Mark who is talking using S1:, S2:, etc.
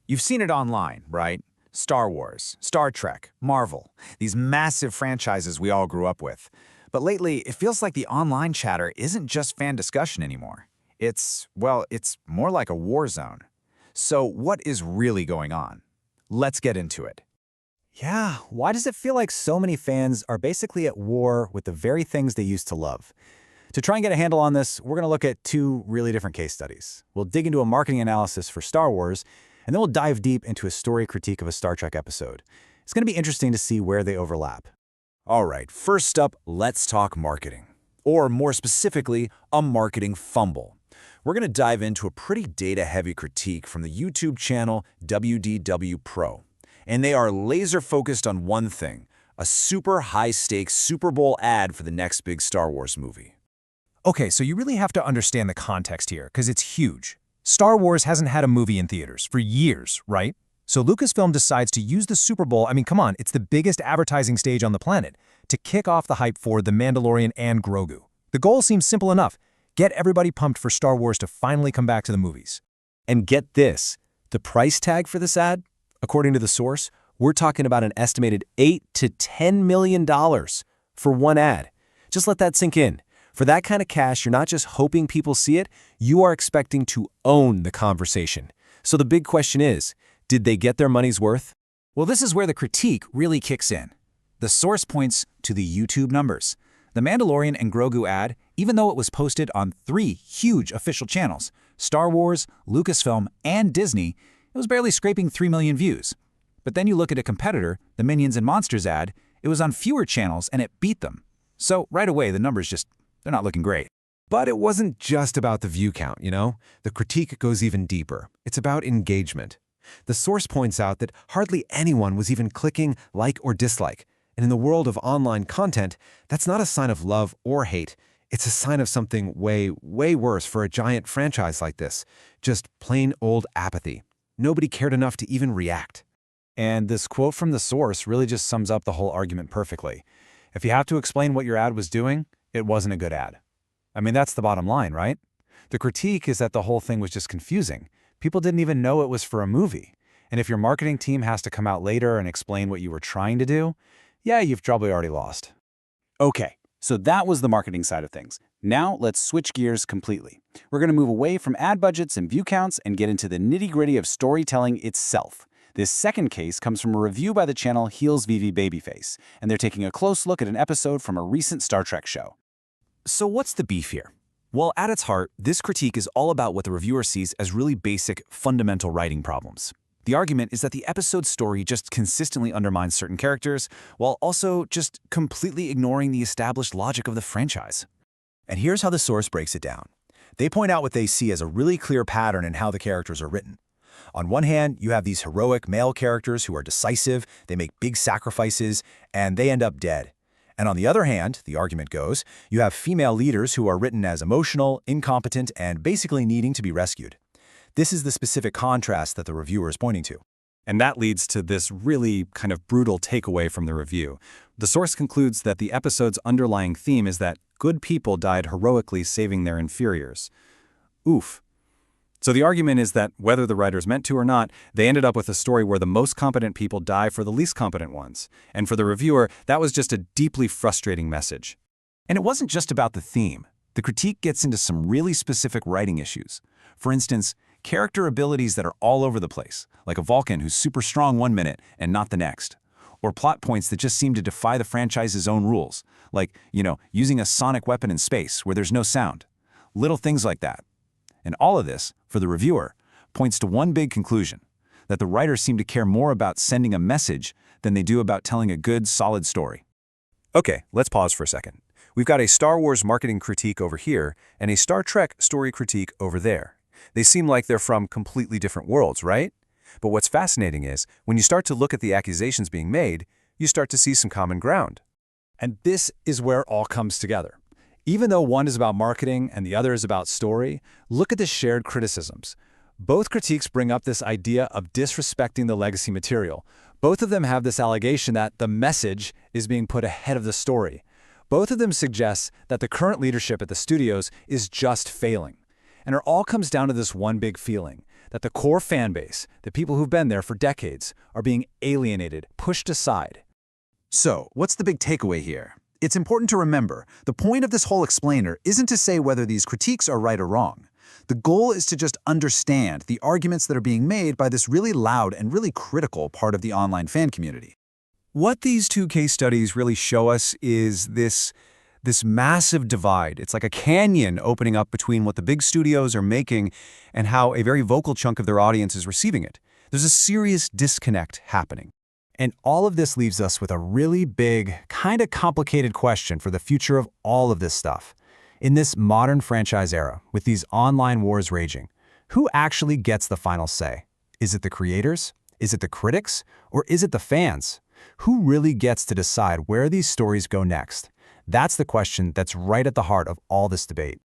S1: You've seen it online, right? Star Wars, Star Trek, Marvel, these massive franchises we all grew up with. But lately, it feels like the online chatter isn't just fan discussion anymore. It's more like a war zone. So what is really going on? Let's get into it.
S2: Yeah, why does it feel like so many fans are basically at war with the very things they used to love? To try and get a handle on this, we're going to look at two really different case studies. We'll dig into a marketing analysis for Star Wars, and then we'll dive deep into a story critique of a Star Trek episode. It's going to be interesting to see where they overlap.
S1: All right, first up, let's talk marketing. Or more specifically, a marketing fumble. We're going to dive into a pretty data-heavy critique from the YouTube channel WDW Pro. And they are laser-focused on one thing, a super high-stakes Super Bowl ad for the next big Star Wars movie.
S3: Okay, so you really have to understand the context here, because it's huge. Star Wars hasn't had a movie in theaters for years, right? So Lucasfilm decides to use the Super Bowl, come on, it's the biggest advertising stage on the planet, to kick off the hype for The Mandalorian and Grogu. The goal seems simple enough. Get everybody pumped for Star Wars to finally come back to the movies.
S2: And get this, the price tag for this ad, according to the source, we're talking about an estimated $8 to $10 million for one ad. Just let that sink in. For that kind of cash, you're not just hoping people see it, you are expecting to own the conversation. So the big question is, did they get their money's worth?
S1: Well, this is where the critique really kicks in. The source points to the YouTube numbers. The Mandalorian and Grogu ad, even though it was posted on 3 huge official channels, Star Wars, Lucasfilm, and Disney, it was barely scraping 3 million views. But then you look at a competitor, the Minions and Monsters ad, it was on fewer channels and it beat them. So right away, the numbers they're not looking great.
S4: But it wasn't just about the view count, you know? The critique goes even deeper. It's about engagement. The source points out that hardly anyone was even clicking like or dislike. And in the world of online content, that's not a sign of love or hate. It's a sign of something way, way worse for a giant franchise like this. Just plain old apathy. Nobody cared enough to even react.
S2: And this quote from the source really just sums up the whole argument perfectly. If you have to explain what your ad was doing, it wasn't a good ad. That's the bottom line, right? The critique is that the whole thing was just confusing. People didn't even know it was for a movie. And if your marketing team has to come out later and explain what you were trying to do, yeah, you've probably already lost.
S5: Okay, so that was the marketing side of things. Now let's switch gears completely. We're going to move away from ad budgets and view counts and get into the nitty-gritty of storytelling itself. This second case comes from a review by the channel Heels VV Babyface, and they're taking a close look at an episode from a recent Star Trek show.
S1: So what's the beef here? Well, at its heart, this critique is all about what the reviewer sees as really basic, fundamental writing problems. The argument is that the episode's story just consistently undermines certain characters, while also just completely ignoring the established logic of the franchise. And here's how the source breaks it down. They point out what they see as a really clear pattern in how the characters are written. On one hand, you have these heroic male characters who are decisive, they make big sacrifices, and they end up dead. And on the other hand, the argument goes, you have female leaders who are written as emotional, incompetent, and basically needing to be rescued. This is the specific contrast that the reviewer is pointing to.
S2: And that leads to this really kind of brutal takeaway from the review. The source concludes that the episode's underlying theme is that good people died heroically saving their inferiors. Oof. So the argument is that whether the writers meant to or not, they ended up with a story where the most competent people die for the least competent ones. And for the reviewer, that was just a deeply frustrating message.
S1: And it wasn't just about the theme. The critique gets into some really specific writing issues. For instance, character abilities that are all over the place, like a Vulcan who's super strong one minute and not the next. Or plot points that just seem to defy the franchise's own rules, like, using a sonic weapon in space where there's no sound. Little things like that. And all of this, for the reviewer, points to one big conclusion, that the writers seem to care more about sending a message than they do about telling a good, solid story.
S4: Okay, let's pause for a second. We've got a Star Wars marketing critique over here and a Star Trek story critique over there. They seem like they're from completely different worlds, right? But what's fascinating is, when you start to look at the accusations being made, you start to see some common ground.
S2: And this is where it all comes together. Even though one is about marketing and the other is about story, look at the shared criticisms. Both critiques bring up this idea of disrespecting the legacy material. Both of them have this allegation that the message is being put ahead of the story. Both of them suggest that the current leadership at the studios is just failing. And it all comes down to this one big feeling, that the core fan base, the people who've been there for decades, are being alienated, pushed aside.
S1: So, what's the big takeaway here? It's important to remember, the point of this whole explainer isn't to say whether these critiques are right or wrong. The goal is to just understand the arguments that are being made by this really loud and really critical part of the online fan community.
S3: What these two case studies really show us is this massive divide. It's like a canyon opening up between what the big studios are making and how a very vocal chunk of their audience is receiving it. There's a serious disconnect happening. And all of this leaves us with a really big, kind of complicated question for the future of all of this stuff. In this modern franchise era, with these online wars raging, who actually gets the final say? Is it the creators? Is it the critics? Or is it the fans? Who really gets to decide where these stories go next? That's the question that's right at the heart of all this debate.